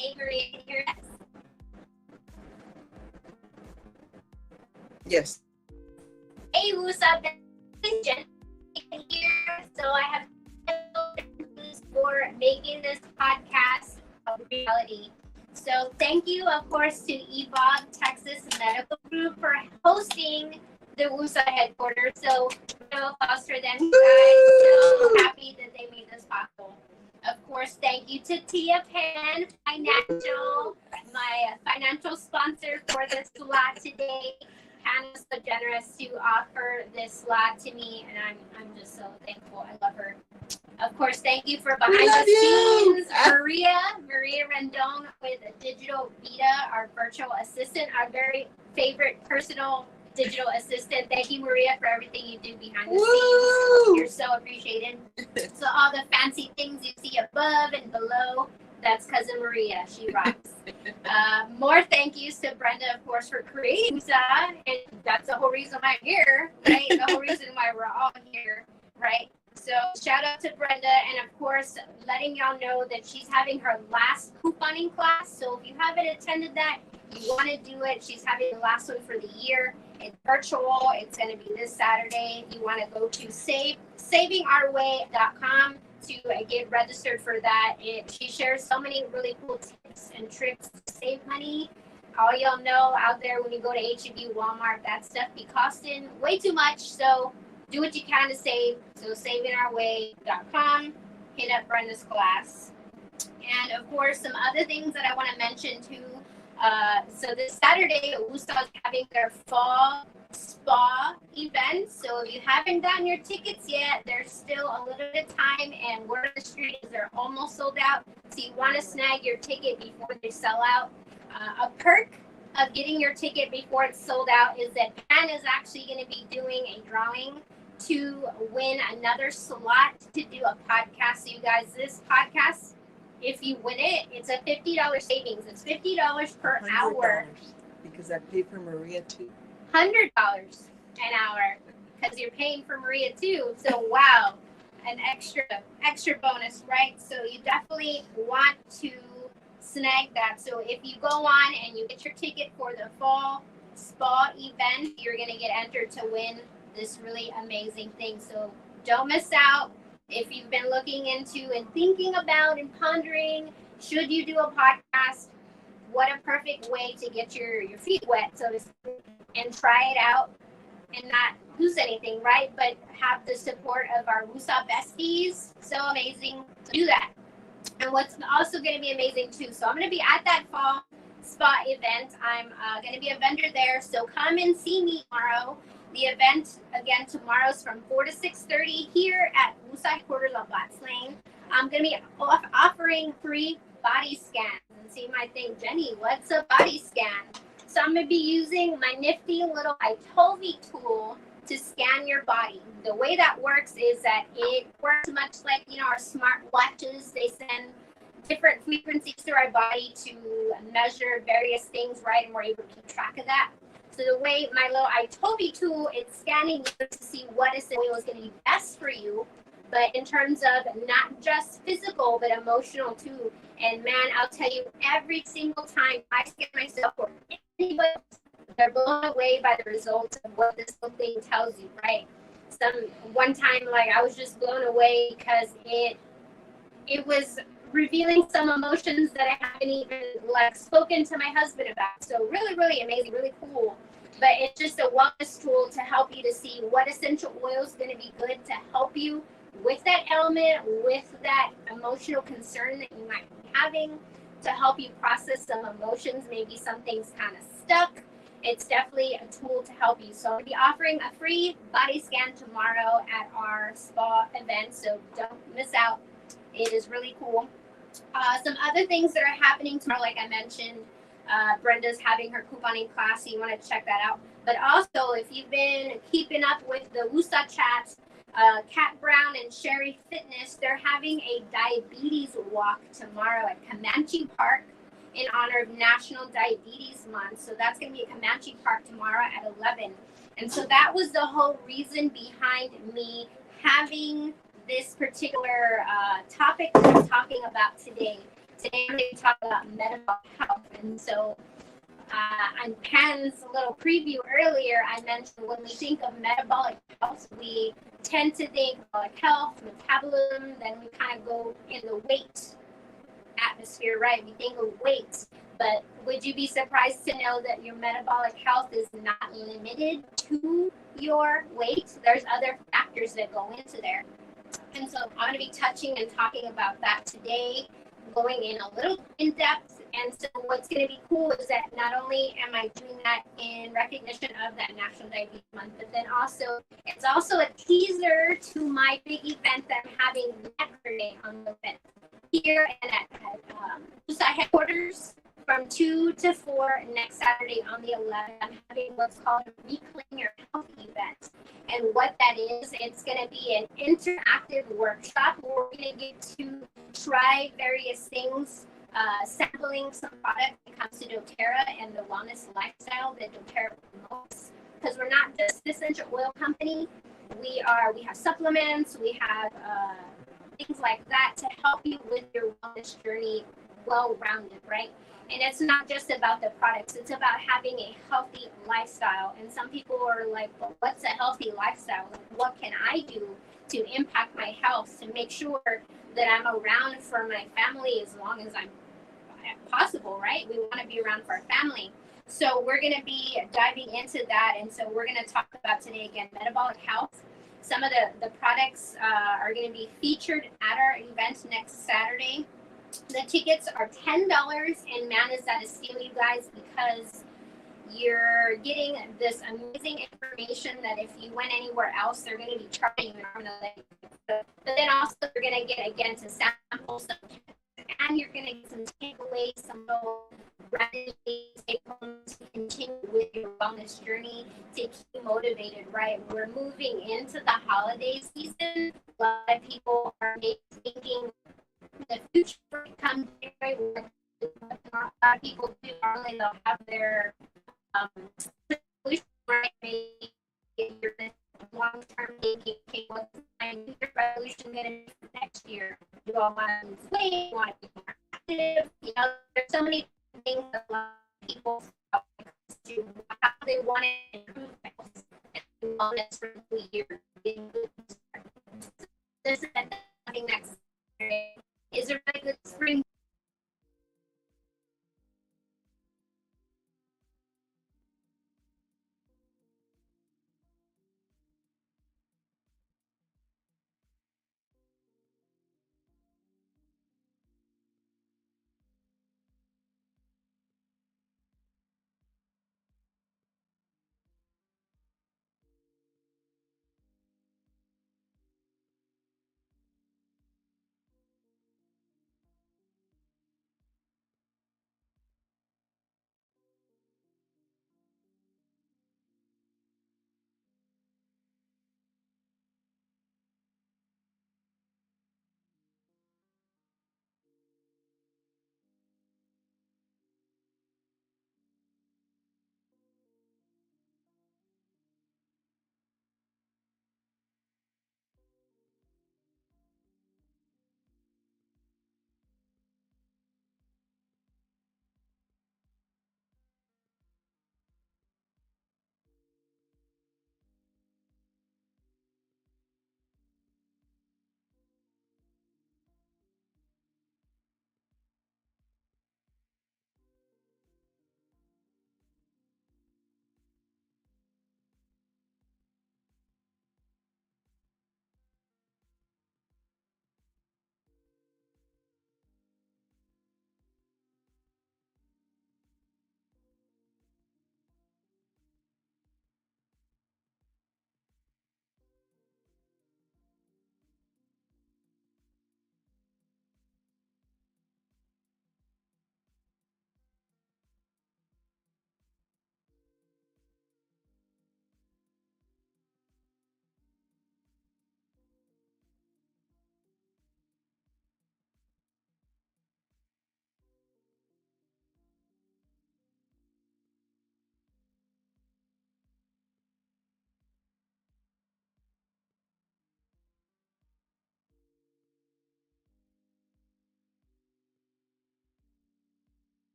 Hey, Maria, can you hear us? Yes. Hey, WUSA, this is Jenny here. So I have news for making this podcast a reality. So thank you, of course, to EVOG Texas Medical Group for hosting the WUSA headquarters. So no applause for them, guys. So happy that they made this possible. Of course, thank you to PAnn Financial, my financial sponsor for this slot today. PAnn was so generous to offer this slot to me, and I'm just so thankful. I love her. Of course, thank you for behind the scenes, Maria Rendon with Digital Vita, our virtual assistant, our very favorite personal digital assistant. Thank you, Maria, for everything you do behind the scenes. You're so appreciated. So all the fancy things you see above and below, that's cousin Maria. She rocks. More thank yous to Brenda, of course, for creating WUSA, and that's the whole reason why I'm here, right? The whole reason why we're all here, right? So shout out to Brenda, and of course, letting y'all know that she's having her last couponing class. So if you haven't attended that, you want to do it. She's having the last one for the year. It's virtual. It's going to be this Saturday. You want to go to savingourway.com to get registered for that. She shares so many really cool tips and tricks to save money. All y'all know out there when you go to H-E-B, Walmart, that stuff be costing way too much. So do what you can to save. So savingourway.com. Hit up Brenda's class. And of course, some other things that I want to mention too. So this Saturday, WUSA is having their fall spa event. So if you haven't gotten your tickets yet, there's still a little bit of time, and word on the street is they're almost sold out. So you want to snag your ticket before they sell out. A perk of getting your ticket before it's sold out is that PAnn is actually going to be doing a drawing to win another slot to do a podcast. So you guys, this podcast, if you win it, it's a $50 savings. It's $50 per hour. Because I paid for Maria too. $100 an hour because you're paying for Maria too. So wow, an extra bonus, right? So you definitely want to snag that. So if you go on and you get your ticket for the fall spa event, you're gonna get entered to win this really amazing thing. So don't miss out. If you've been looking into and thinking about and pondering, should you do a podcast? What a perfect way to get your feet wet, so to speak, and try it out and not lose anything, right? But have the support of our WUSA besties. So amazing to do that. And what's also going to be amazing too. So I'm going to be at that fall spa event. I'm going to be a vendor there. So come and see me tomorrow. The event, again, tomorrow's from 4 to 6:30 here at WUSA headquarters on Blatz Lane. I'm going to be offering free body scans. And so you might think, Jenny, what's a body scan? So I'm going to be using my nifty little iTovi tool to scan your body. The way that works is that it works much like, our smart watches. They send different frequencies through our body to measure various things, right? And we're able to keep track of that. So the way my little iTovi tool, it's scanning to see what is going to be best for you, but in terms of not just physical, but emotional too. And man, I'll tell you, every single time I scan myself or anybody, they're blown away by the results of what this little thing tells you, right? One time, I was just blown away because it was revealing some emotions that I haven't even spoken to my husband about. So really, really amazing, really cool. But it's just a wellness tool to help you to see what essential oil is going to be good to help you with that ailment, with that emotional concern that you might be having, to help you process some emotions. Maybe something's kind of stuck. It's definitely a tool to help you. So I'll be offering a free body scan tomorrow at our spa event. So don't miss out. It is really cool. Some other things that are happening tomorrow, like I mentioned, Brenda's having her couponing class, so you want to check that out. But also, if you've been keeping up with the WUSA chats, Kat Brown and Sherry Fitness, they're having a diabetes walk tomorrow at Comanche Park in honor of National Diabetes Month. So that's going to be at Comanche Park tomorrow at 11. And so that was the whole reason behind me having this particular topic that I'm talking about today. Today I'm going to talk about metabolic health. And so on PAnn's little preview earlier, I mentioned when we think of metabolic health, we tend to think metabolic health, metabolism, then we kind of go in the weight atmosphere, right? We think of weight, but would you be surprised to know that your metabolic health is not limited to your weight? There's other factors that go into there. And so I'm going to be touching and talking about that today, going in a little in depth. And so what's going to be cool is that not only am I doing that in recognition of that National Diabetes Month, but then also it's also a teaser to my big event that I'm having next Saturday on the 5th here and at WUSA headquarters from 2 to 4 next Saturday on the 11th. I'm having what's called a Reclaim Your Health event. And what that is, it's going to be an interactive workshop where we're going to get to try various things, sampling some product when it comes to doTERRA and the wellness lifestyle that doTERRA promotes. Because we're not just an essential oil company. We have supplements, we have things like that to help you with your wellness journey well-rounded, right? And it's not just about the products, it's about having a healthy lifestyle. And some people are like, well, what's a healthy lifestyle? What can I do to impact my health, to make sure that I'm around for my family as long as I'm possible, right? We want to be around for our family. So we're going to be diving into that. And so we're going to talk about today, again, metabolic health. Some of the products are going to be featured at our event next Saturday. The tickets are $10, and man, is that a steal, you guys, because you're getting this amazing information that if you went anywhere else, they're going to be charging you an arm and a leg. But then also you're going to get, again, to sample some, and you're going to get some takeaways, some little remedies, take home to continue with your wellness journey, to keep you motivated, right? We're moving into the holiday season. A lot of people are thinking the future comes very well. A lot of people do normally they'll have their solution, right? Maybe you're long term thinking, okay, what's my New Year's resolution going to be for next year? Do I want to lose weight? Want to be more active? You know, there's so many things that a lot of people do how they want to improve their health and wellness for the year. This is something next is a really good spring.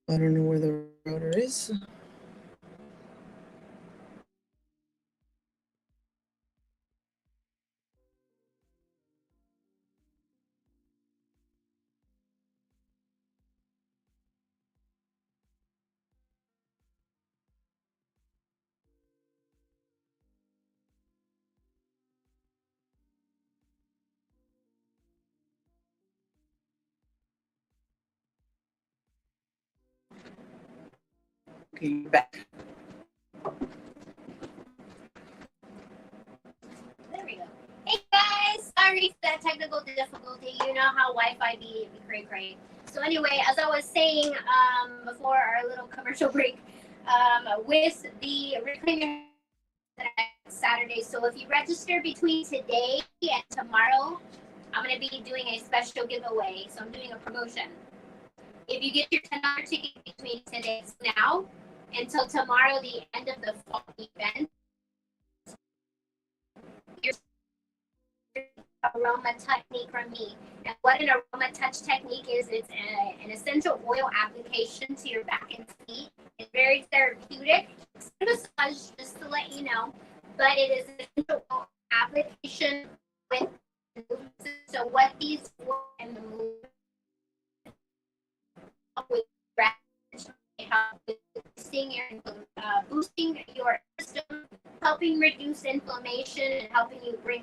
I don't know where the router is. Okay, you're back. There we go. Hey guys, sorry for that technical difficulty. You know how Wi-Fi be cray. So anyway, as I was saying before our little commercial break, with the Reclaim Saturday. So if you register between today and tomorrow, I'm going to be doing a special giveaway. So I'm doing a promotion. If you get your $10 ticket between today and now until tomorrow, the end of the fall event, your aroma technique from me. And what an aroma touch technique is, it's an essential oil application to your back and feet. It's very therapeutic. It's a massage, just to let you know, but it is an essential oil application with so what these and the move with boosting your system, helping reduce inflammation, and helping you bring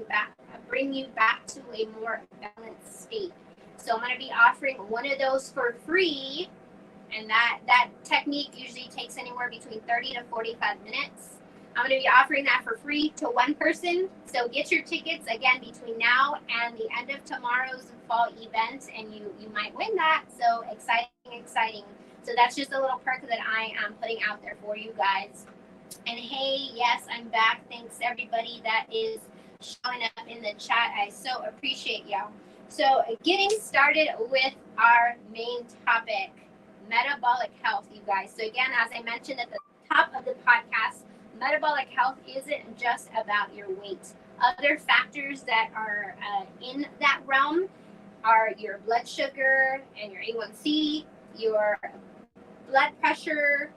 you back to a more balanced state. So I'm going to be offering one of those for free, and that technique usually takes anywhere between 30 to 45 minutes. I'm going to be offering that for free to one person. So get your tickets again between now and the end of tomorrow's fall event, and you might win that. So exciting. So that's just a little perk that I am putting out there for you guys. And hey, yes, I'm back. Thanks everybody that is showing up in the chat. I so appreciate y'all. So getting started with our main topic, metabolic health, you guys. So again, as I mentioned at the top of the podcast, metabolic health isn't just about your weight. Other factors that are in that realm are your blood sugar and your A1C, your blood pressure,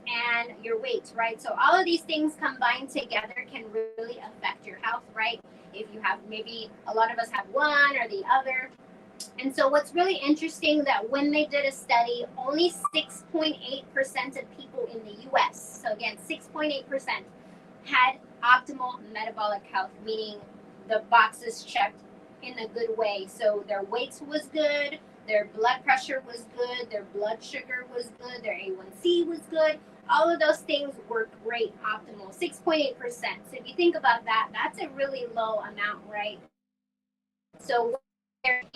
and your weight, right? So all of these things combined together can really affect your health, right? If you have, maybe a lot of us have one or the other. And so what's really interesting that when they did a study, only 6.8% of people in the US, so again, 6.8% had optimal metabolic health, meaning the boxes checked in a good way. So their weight was good, their blood pressure was good, their blood sugar was good, their A1C was good. All of those things were great, optimal, 6.8%. So if you think about that, that's a really low amount, right? So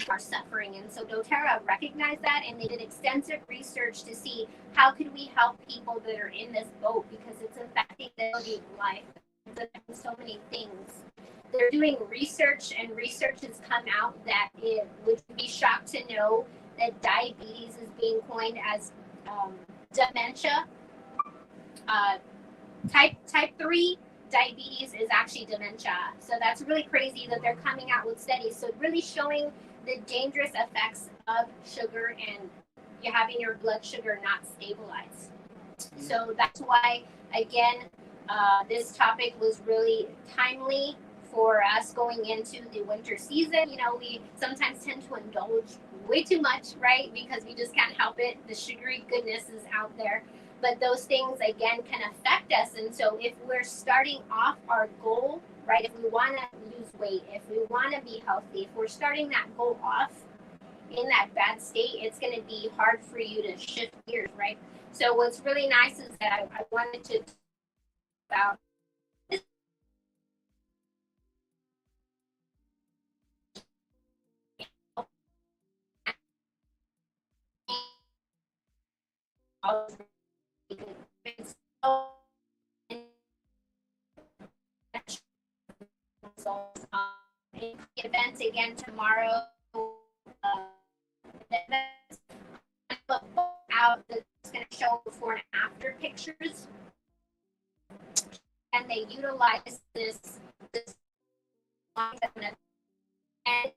are suffering, and so doTERRA recognized that, and they did extensive research to see how could we help people that are in this boat, because it's affecting their quality of life. It's affecting so many things. They're doing research, and research has come out that it would be shocked to know that diabetes is being coined as dementia. Type 3 diabetes is actually dementia. So that's really crazy that they're coming out with studies. So really showing the dangerous effects of sugar and you having your blood sugar not stabilized. So that's why, again, this topic was really timely for us going into the winter season. You know, we sometimes tend to indulge way too much, right? Because we just can't help it. The sugary goodness is out there. But those things, again, can affect us. And so if we're starting off our goal, right, if we want to lose weight, if we want to be healthy, if we're starting that goal off in that bad state, it's going to be hard for you to shift gears, right? So what's really nice is that I wanted to talk about this. Events again tomorrow. Out that's going to show before and after pictures, and they utilize this and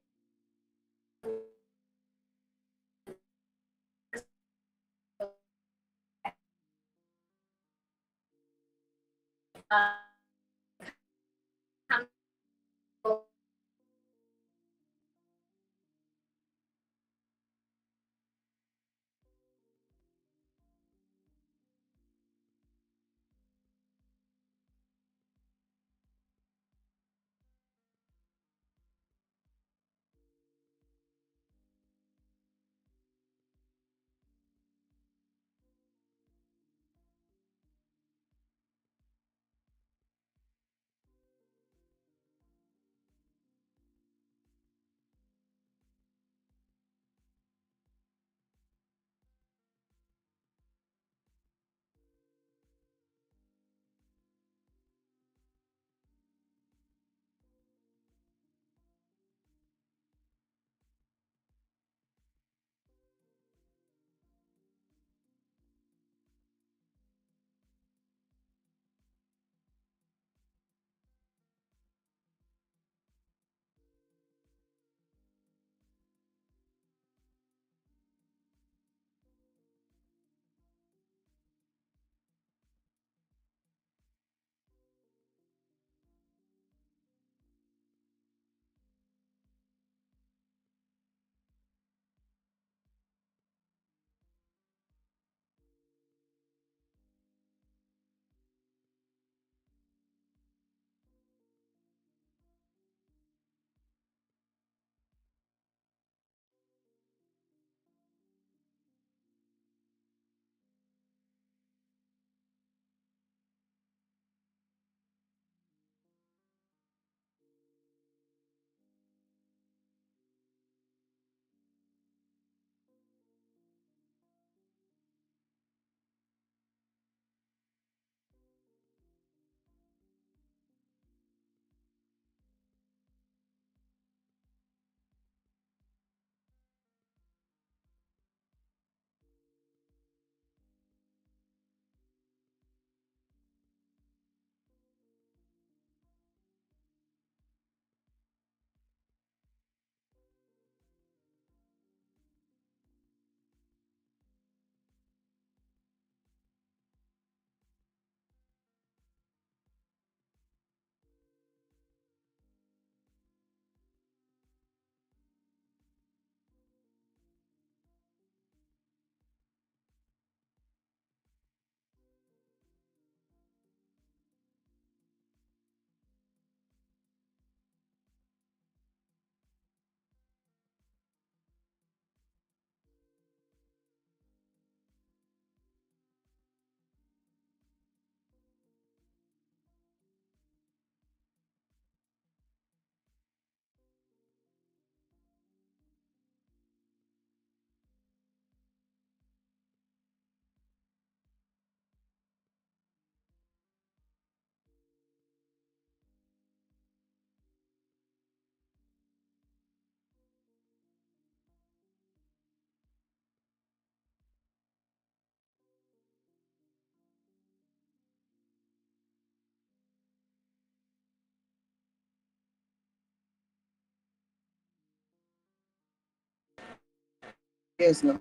Yes, no.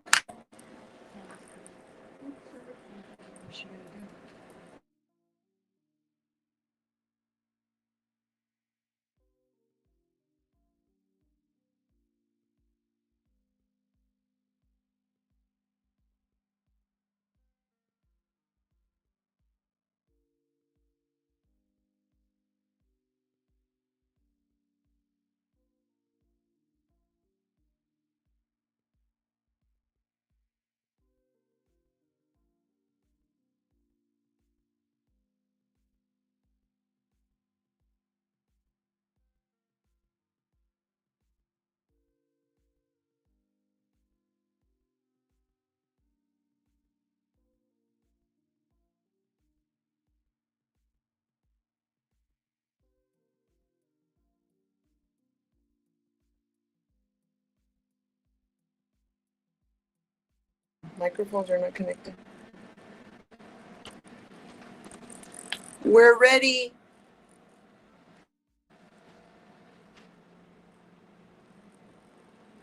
Microphones are not connected. We're ready.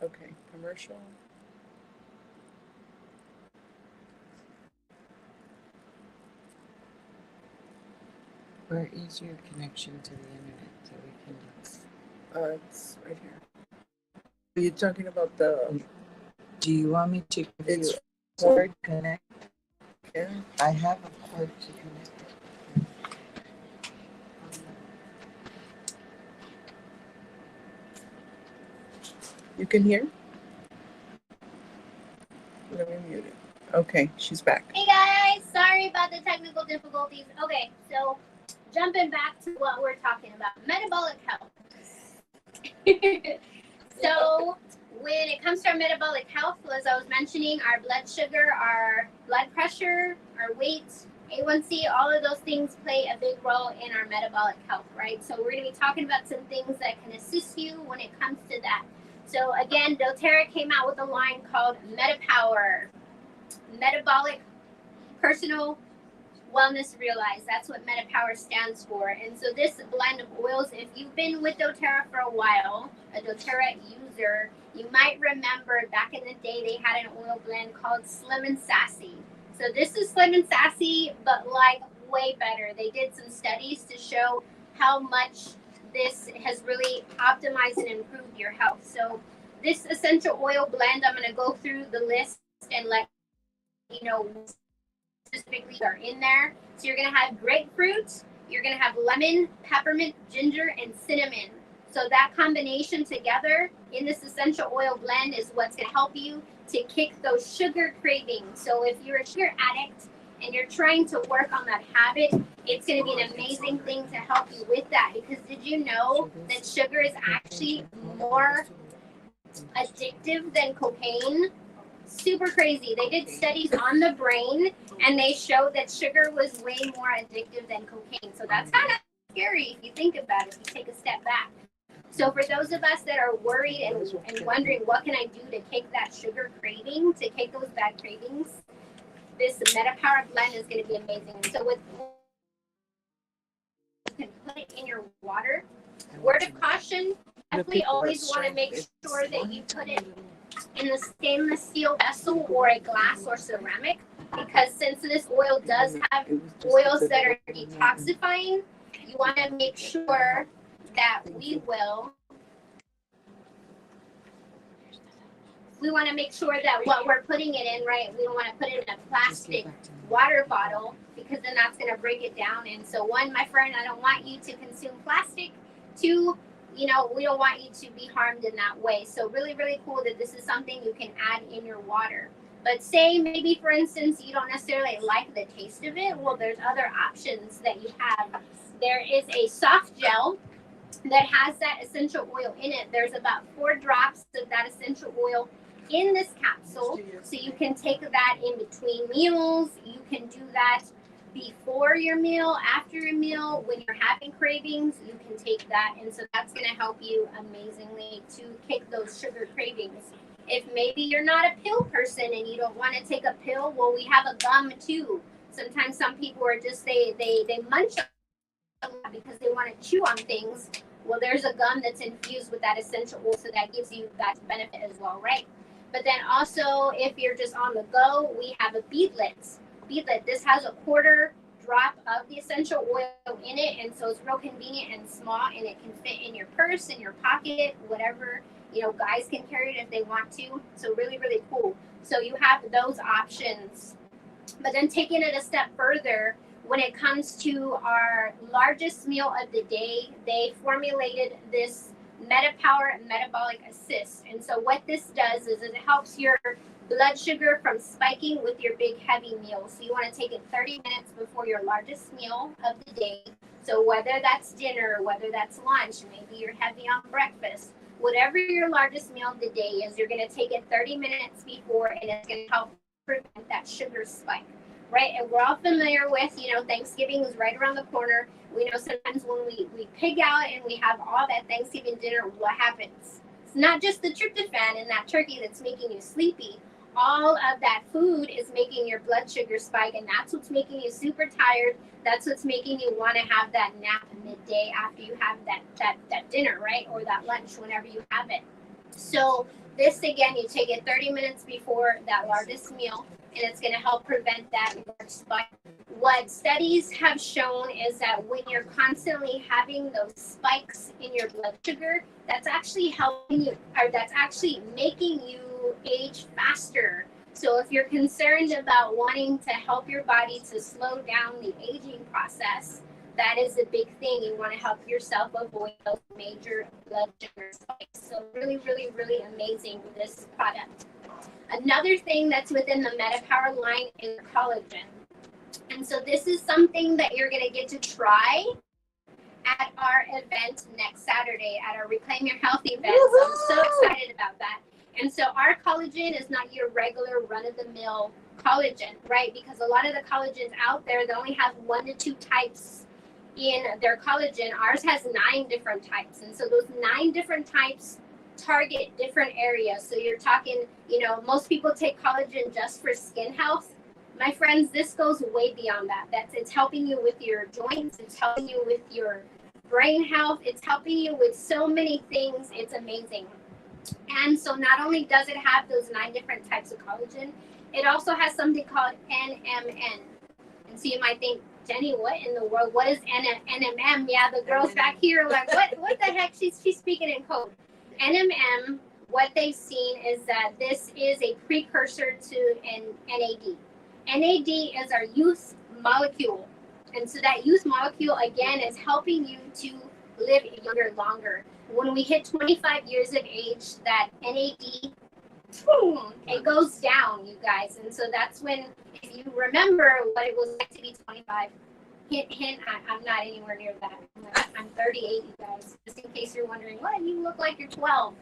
Okay, commercial. Where is your connection to the internet so we can? It's right here. Are you talking about the? Do you want me to give It's you a cord connect? Yeah. I have a cord to connect. You can hear? Let me mute it. Okay, she's back. Hey guys, sorry about the technical difficulties. Okay, so jumping back to what we're talking about, metabolic health. So when it comes to our metabolic health, as I was mentioning, our blood sugar, our blood pressure, our weight, A1C, all of those things play a big role in our metabolic health, right? So we're going to be talking about some things that can assist you when it comes to that. So again, doTERRA came out with a line called MetaPower, Metabolic Personal Wellness Realized. That's what MetaPower stands for. And so this blend of oils, if you've been with doTERRA for a while, a doTERRA user, you might remember back in the day they had an oil blend called Slim and Sassy. So this is Slim and Sassy, but like way better. They did some studies to show how much this has really optimized and improved your health. So this essential oil blend, I'm going to go through the list and let you know specifically are in there. So you're going to have grapefruit, you're going to have lemon, peppermint, ginger, and cinnamon. So that combination together in this essential oil blend is what's going to help you to kick those sugar cravings. So if you're a sugar addict and you're trying to work on that habit, it's going to be an amazing thing to help you with that. Because did you know that sugar is actually more addictive than cocaine? Super crazy. They did studies on the brain and they showed that sugar was way more addictive than cocaine. So that's kind of scary if you think about it, if you take a step back. So for those of us that are worried and wondering what can I do to kick that sugar craving, to kick those bad cravings, this MetaPower blend is going to be amazing. So with you can put it in your water. Word of caution, definitely always want to make sure that you put it in a stainless steel vessel or a glass or ceramic, because since this oil does have oils that are detoxifying, you want to make sure that we want to make sure that what we're putting it in, right, we don't want to put it in a plastic water bottle because then that's going to break it down. And so one, my friend, I don't want you to consume plastic. Two, you know, we don't want you to be harmed in that way. So really, really cool that this is something you can add in your water. But say maybe, for instance, you don't necessarily like the taste of it. Well, there's other options that you have. There is a soft gel that has that essential oil in it. There's about 4 drops of that essential oil in this capsule. So you can take that in between meals. You can do that before your meal, after your meal, when you're having cravings, you can take that. And so that's going to help you amazingly to kick those sugar cravings. If maybe you're not a pill person and you don't want to take a pill, well, we have a gum too. Sometimes some people are just, they munch a lot because they want to chew on things. Well, there's a gum that's infused with that essential oil, so that gives you that benefit as well, right? But then also, if you're just on the go, we have a beadlet. This has a 1/4 drop of the essential oil in it, and so it's real convenient and small, and it can fit in your purse, in your pocket, whatever. You know, guys can carry it if they want to. So really, really cool. So you have those options. But then taking it a step further, when it comes to our largest meal of the day, they formulated this MetaPower Metabolic Assist. And so what this does is it helps your blood sugar from spiking with your big heavy meals. So you want to take it 30 minutes before your largest meal of the day. So whether that's dinner, whether that's lunch, maybe you're heavy on breakfast, whatever your largest meal of the day is, you're going to take it 30 minutes before, and it's going to help prevent that sugar spike. Right, and we're all familiar with, you know, Thanksgiving is right around the corner. We know sometimes when we pig out and we have all that Thanksgiving dinner, what happens? It's not just the tryptophan in that turkey that's making you sleepy. All of that food is making your blood sugar spike, and that's what's making you super tired. That's what's making you want to have that nap midday after you have that dinner, right, or that lunch whenever you have it. So this, again, you take it 30 minutes before that largest meal. and it's going to help prevent that large spike. What studies have shown is that when you're constantly having those spikes in your blood sugar, that's actually helping you, or that's actually making you age faster. So if you're concerned about wanting to help your body to slow down the aging process, that is a big thing. You want to help yourself avoid those major blood sugar spikes. So really, really, really amazing with this product. Another thing that's within the MetaPower line is collagen. And so this is something that you're going to get to try at our event next Saturday, at our Reclaim Your Health event. So I'm so excited about that. And so our collagen is not your regular run-of-the-mill collagen, right? Because a lot of the collagens out there, they only have 1 to 2 types in their collagen. Ours has 9 different types. And so those 9 different types target different areas. So you're talking, most people take collagen just for skin health. My friends, this goes way beyond that. It's helping you with your joints. It's helping you with your brain health. It's helping you with so many things. It's amazing. And so not only does it have those 9 different types of collagen, it also has something called NMN. And so you might think, Jenny, what in the world? What is NMN? Yeah, the girls back here are like, what the heck? She's speaking in code. NMN, what they've seen is that this is a precursor to an NAD. NAD is our youth molecule. And so that youth molecule, again, is helping you to live younger, longer. When we hit 25 years of age, that NAD, boom, it goes down, you guys. And so that's when, if you remember what it was like to be 25, hint, I'm not anywhere near that. I'm 38, you guys, just in case you're wondering, what, you look like you're 12.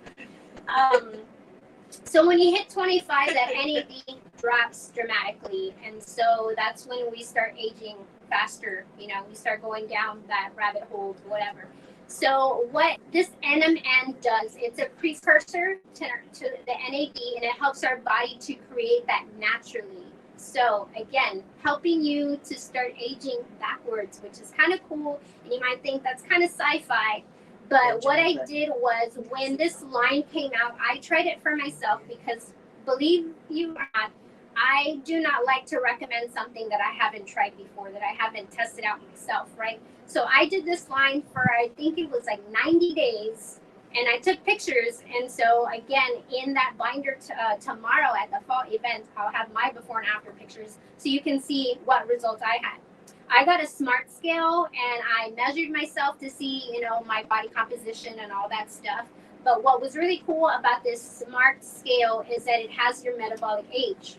So when you hit 25, that NAD drops dramatically. And so that's when we start aging faster. We start going down that rabbit hole, whatever. So what this NMN does, it's a precursor to the NAD, and it helps our body to create that naturally. So again, helping you to start aging backwards, which is kind of cool. And you might think that's kind of sci-fi. But what I did was, when this line came out, I tried it for myself because, believe you or not, I do not like to recommend something that I haven't tried before, that I haven't tested out myself, right? So I did this line for, I think it was like 90 days, and I took pictures. And so again, in that binder tomorrow at the fall event, I'll have my before and after pictures so you can see what results I had. I got a smart scale and I measured myself to see, my body composition and all that stuff. But what was really cool about this smart scale is that it has your metabolic age.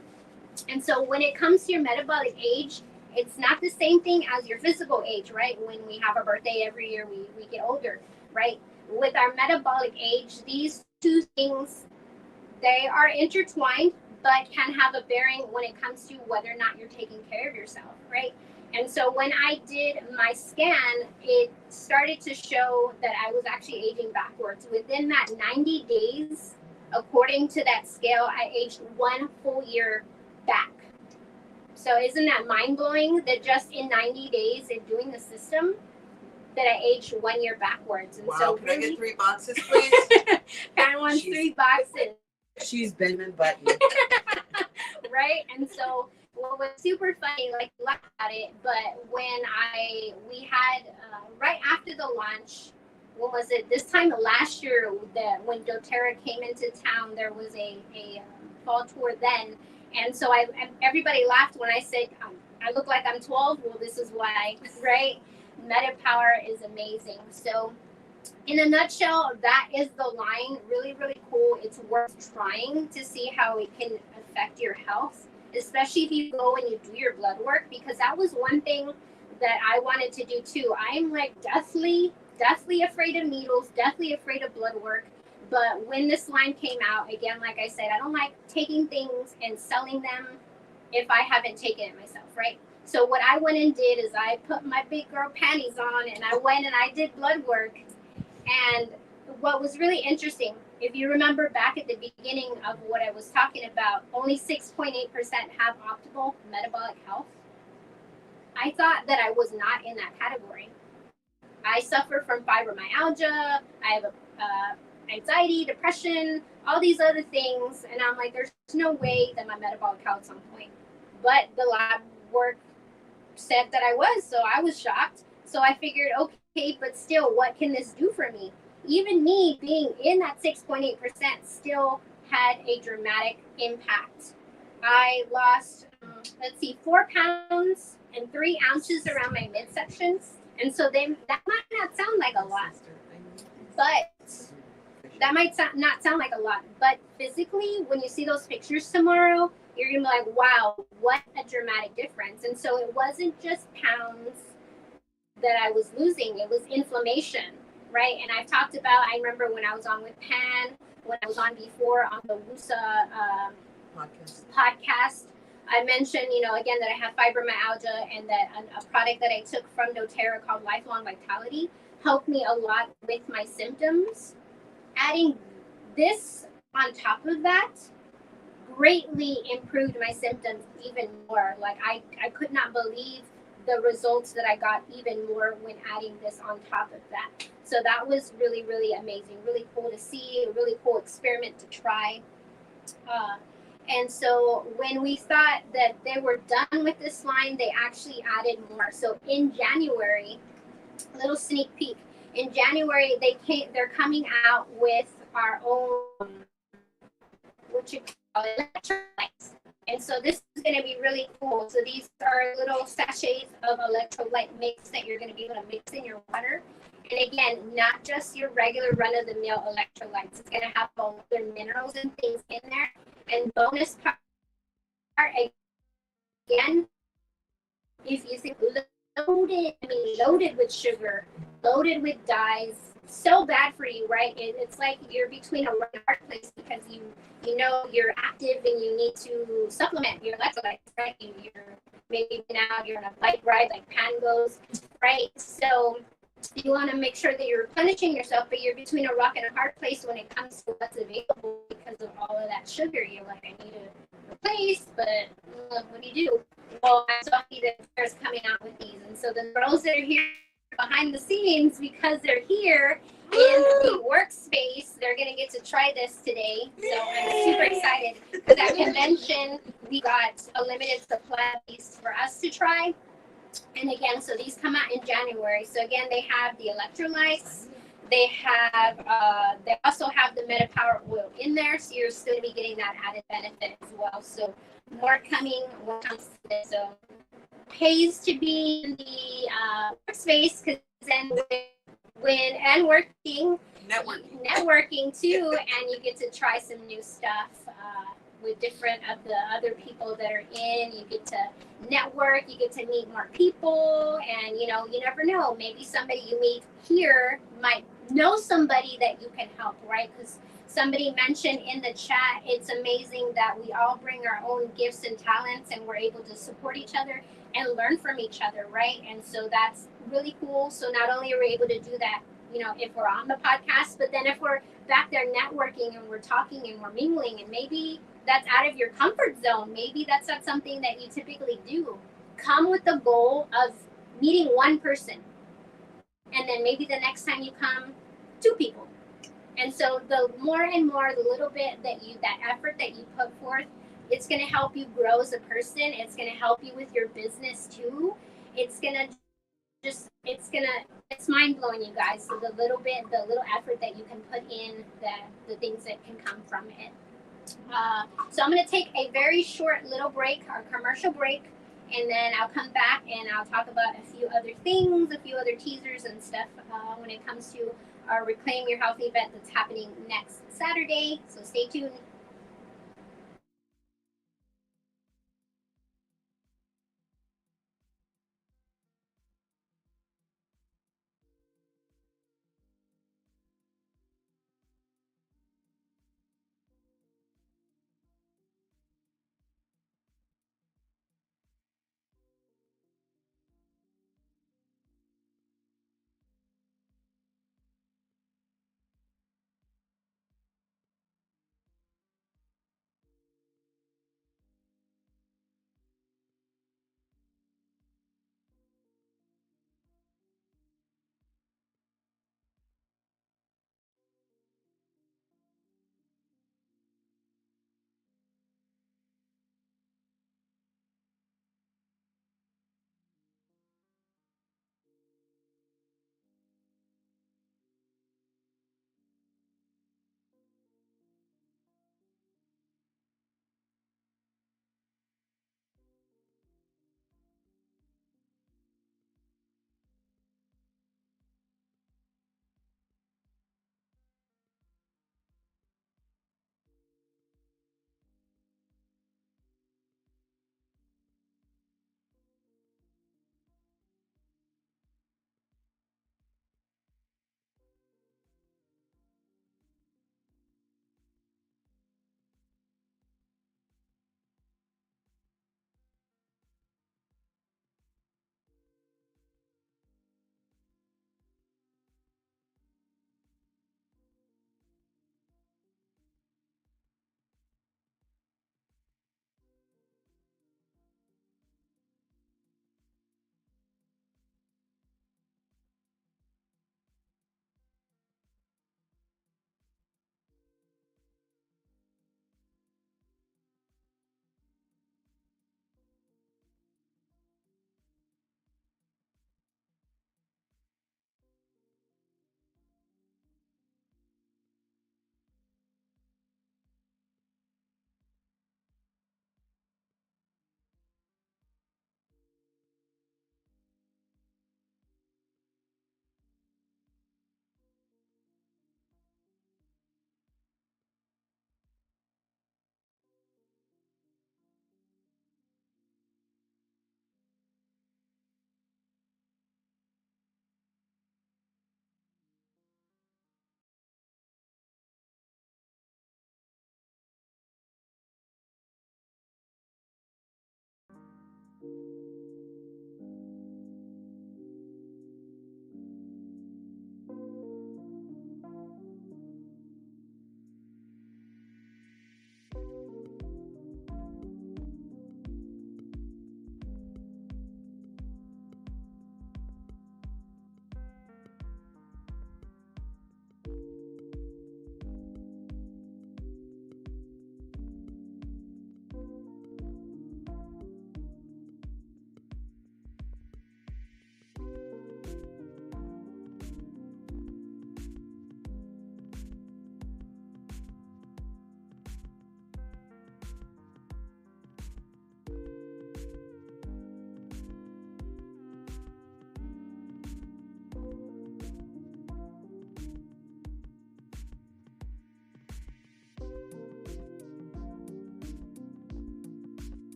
And so when it comes to your metabolic age, it's not the same thing as your physical age, right? When we have a birthday every year, we get older, right? With our metabolic age, these two things, they are intertwined, but can have a bearing when it comes to whether or not you're taking care of yourself, right? And so when I did my scan, it started to show that I was actually aging backwards. Within that 90 days, according to that scale, I aged 1 full year back. So isn't that mind-blowing that just in 90 days in doing the system, that I aged 1 year backwards? And wow, so can really, I get 3 boxes, please? Kind of wants 3 boxes. She's Benjamin Button. Right? And so what was super funny, like, laugh at it, but when we had, right after the launch, when was it? This time last year, when doTERRA came into town, there was a fall tour then. And so everybody laughed when I said, I look like I'm 12. Well, this is why, right? MetaPower is amazing. So in a nutshell, that is the line. Really, really cool. It's worth trying to see how it can affect your health, especially if you go and you do your blood work, because that was one thing that I wanted to do too. I'm like deathly afraid of needles, deathly afraid of blood work. But when this line came out, again, like I said, I don't like taking things and selling them if I haven't taken it myself, right? So what I went and did is I put my big girl panties on and I went and I did blood work. And what was really interesting, if you remember back at the beginning of what I was talking about, only 6.8% have optimal metabolic health. I thought that I was not in that category. I suffer from fibromyalgia. I have anxiety, depression, all these other things. And I'm like, there's no way that my metabolic health's on point. but the lab work said that I was, so I was shocked. So I figured, okay, but still, what can this do for me? Even me being in that 6.8% still had a dramatic impact. I lost, let's see, 4 pounds and 3 ounces around my midsection. And so that might not sound like a lot, but not sound like a lot, but physically, when you see those pictures tomorrow, you're gonna be like, wow, what a dramatic difference. And so it wasn't just pounds that I was losing, it was inflammation, right? And I've talked about, I remember when I was on with PAnn, when I was on before on the WUSA podcast, I mentioned, again, that I have fibromyalgia, and that a product that I took from doTERRA called Lifelong Vitality helped me a lot with my symptoms. Adding this on top of that greatly improved my symptoms even more. Like I could not believe the results that I got even more when adding this on top of that. So that was really, really amazing, really cool to see, a really cool experiment to try. And so when we thought that they were done with this line, they actually added more. So in January, a little sneak peek, in January they're coming out with our own, what you call it, electrolytes. And so this is going to be really cool. So these are little sachets of electrolyte mix that you're going to be able to mix in your water. And again, not just your regular run-of-the-mill electrolytes. It's going to have all other minerals and things in there. And bonus part, again, if you think loaded with sugar, loaded with dyes, so bad for you, right? It's like you're between a rock and a hard place, because you know you're active and you need to supplement your electrolytes, right? Maybe now you're on a bike ride like PAnn goes, right? So you want to make sure that you're replenishing yourself, but you're between a rock and a hard place when it comes to what's available because of all of that sugar. You're like, I need to replace, but what do you do? Well, I'm so happy that there's coming out with these. And so the girls that are here behind the scenes, because they're here in the workspace, they're going to get to try this today. So I'm super excited, because at convention, we got a limited supply of these for us to try. And again, so these come out in January. So again, they have the electrolytes. They also have the MetaPower oil in there. So you're still going to be getting that added benefit as well. So more coming when it comes to this. So pays to be in the workspace, because then and networking too, and you get to try some new stuff with different of the other people that are in. You get to network, you get to meet more people, and you never know, maybe somebody you meet here might know somebody that you can help, right? Because somebody mentioned in the chat, it's amazing that we all bring our own gifts and talents, and we're able to support each other and learn from each other, right? And so that's really cool. So not only are we able to do that, if we're on the podcast, but then if we're back there networking and we're talking and we're mingling, and maybe that's out of your comfort zone. Maybe that's not something that you typically do. Come with the goal of meeting one person. And then maybe the next time you come, 2 people. And so the more and more, the little bit that effort that you put forth, it's going to help you grow as a person. It's going to help you with your business too. It's mind blowing, you guys. So the little effort that you can put in, the things that can come from it. So I'm going to take a very short little break, our commercial break, and then I'll come back and I'll talk about a few other things, a few other teasers and stuff when it comes to our Reclaim Your Health event that's happening next Saturday. So stay tuned.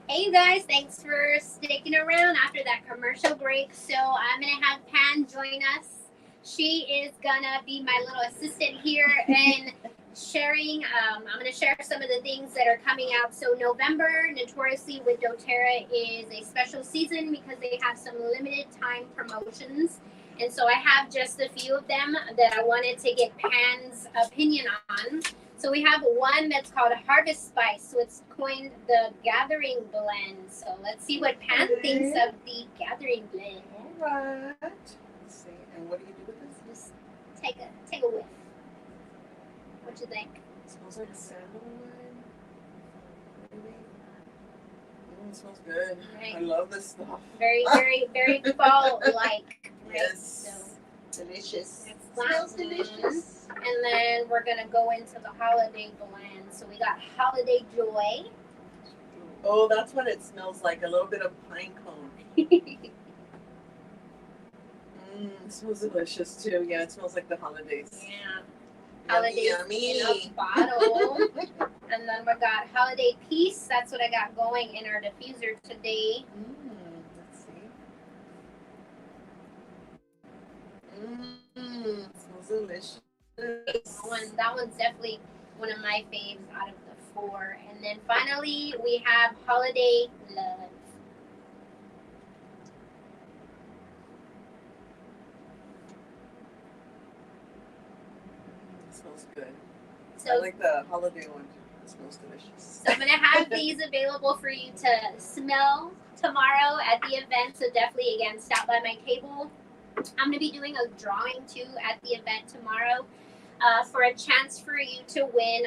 Hey you guys, thanks for sticking around after that commercial break. So I'm gonna have PAnn join us. She is gonna be my little assistant here and sharing. I'm gonna share some of the things that are coming out. So November, notoriously with doTERRA, is a special season because they have some limited time promotions. And so I have just a few of them that I wanted to get PAnn's opinion on. So we have one that's called Harvest Spice. So it's coined the Gathering Blend. So let's see what PAnn thinks of the Gathering Blend. All right. Let's see. And what do you do with this? Just take a whiff. What you think? It smells like sandalwood. Maybe. It smells good. Right. I love this stuff. Very, very fall-like. Right? Yes. So Delicious. it's Smells that one. delicious. And then we're gonna go into the holiday blend. So we got Holiday Joy. Oh, that's what it smells like. A little bit of pine cone. Yeah. It smells delicious too. Yeah, it smells like the holidays. Holiday Yummy, in yummy. a bottle. And then we got Holiday Peace. That's what I got going in our diffuser today. Let's see. Smells delicious. That one's definitely one of my faves out of the four. And then finally we have Holiday Love. It smells good. So I like the holiday one. It smells delicious. So I'm going to have these available for you to smell tomorrow at the event. So definitely, again, stop by my table. I'm going to be doing a drawing too at the event tomorrow for a chance for you to win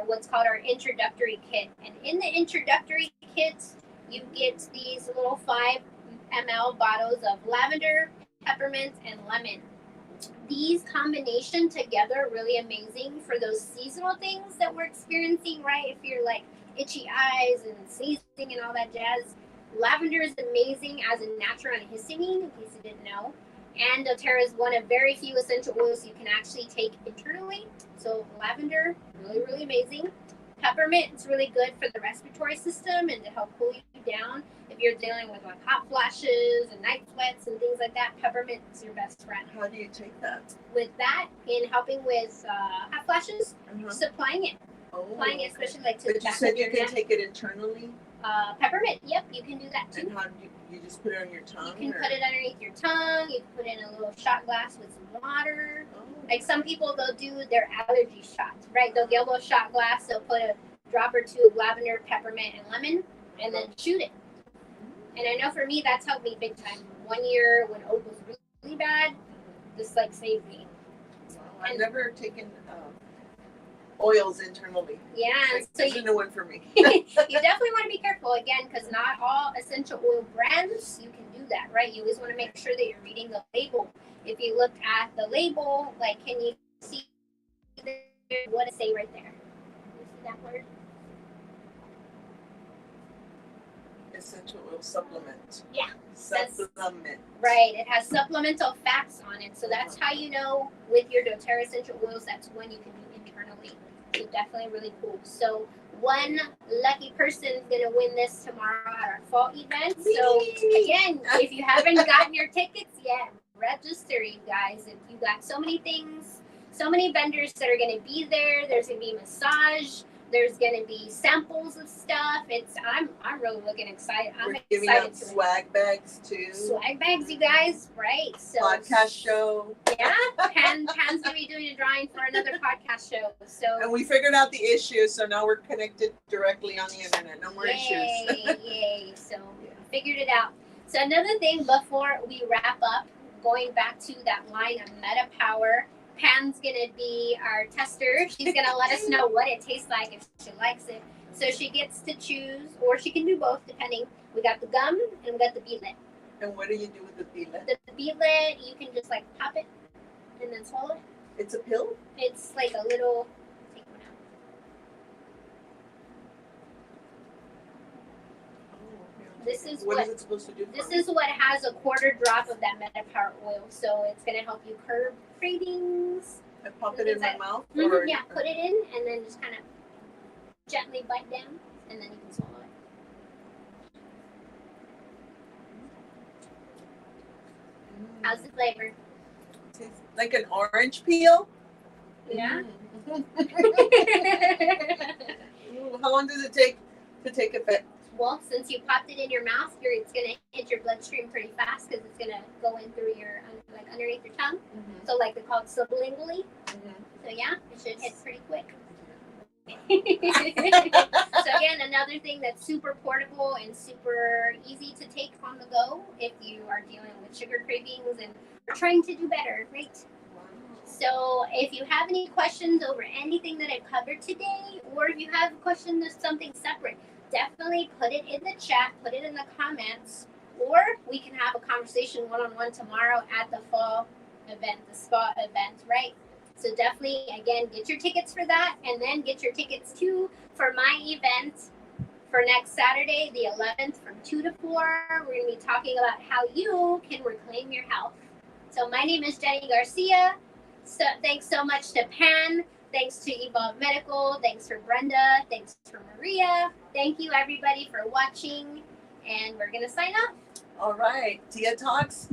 what's called our introductory kit. And in the introductory kit, you get these little 5 ml bottles of lavender, peppermint, and lemon. These combination together are really amazing for those seasonal things that we're experiencing, right? If you're like itchy eyes and sneezing and all that jazz. Lavender is amazing as a natural antihistamine, in case you didn't know. And doTERRA is one of very few essential oils you can actually take internally. So lavender, really, really amazing. Peppermint is really good for the respiratory system and to help cool you down. If you're dealing with like hot flashes and night sweats and things like that, peppermint is your best friend. How do you take that? With that, in helping with hot flashes, just applying it. Oh, Applying it, especially like to the but you back said of you your can neck. take it internally? Peppermint, yep, you can do that too. And how do you just put it on your tongue? You can put it underneath your tongue. You can put it in a little shot glass with some water. Oh. Like some people, they'll do their allergy shots, right? They'll get a little shot glass. They'll put a drop or two of lavender, peppermint, and lemon, and then shoot it. And I know for me, that's helped me big time. One year when OAD was really, really bad, this like saved me. Wow, I've never taken oils internally. Yeah, Like, so this is a new one for me. you definitely want to be careful again, because not all essential oil brands you can do that, right? You always want to make sure that you're reading the label. If you look at the label, like, can you see what does it say right there? You see that word? Essential oil supplement. Yeah. Supplement. Right. It has supplemental facts on it. So that's how you know with your doTERRA essential oils, that's when you can do internally. So definitely really cool. So one lucky person is going to win this tomorrow at our fall event. So again, if you haven't gotten your tickets yet, register, you guys. If you got so many things, so many vendors that are going to be there. There's going to be massage. There's going to be samples of stuff. I'm really looking excited. We're giving out swag bags too. Swag bags, you guys, right? So podcast show. Yeah, Pann's gonna be doing a drawing for another podcast show. So and we figured out the issue, so now we're connected directly on the internet. No more issues. Yay! So figured it out. So another thing before we wrap up, going back to that line of Meta Power. Pann's gonna be our tester. She's gonna let us know what it tastes like if she likes it. So she gets to choose, or she can do both, depending. We got the gum and we got the beadlet. And what do you do with the beadlet? The beadlet, you can just like pop it and then swallow it. It's a pill? It's like a little. Take one out. This is what what is it supposed to do? This is what has a quarter drop of that Meta Power oil, so it's gonna help you curb cravings. I pop it in my mouth? Mm-hmm, yeah, put it in and then just kind of gently bite down, and then you can swallow it. How's the flavor? Tastes like an orange peel? Yeah. How long does it take to take effect? Well, since you popped it in your mouth, it's gonna hit your bloodstream pretty fast because it's gonna go in through your like underneath your tongue. Mm-hmm. So like they call it sublingually. Mm-hmm. So yeah, it should hit pretty quick. So again, another thing that's super portable and super easy to take on the go if you are dealing with sugar cravings and are trying to do better, right? So if you have any questions over anything that I've covered today, or if you have a question that's something separate, definitely put it in the chat, put it in the comments, or we can have a conversation one-on-one tomorrow at the fall event, the spa event, right? So definitely, again, get your tickets for that, and then get your tickets too for my event for next Saturday, the 11th, from 2 to 4. We're going to be talking about how you can reclaim your health. So my name is Jenny Garcia. So thanks so much to Pann. Thanks to Evolve Medical. Thanks for Brenda. Thanks for Maria. Thank you, everybody, for watching. And we're going to sign off. All right. Tia Talks.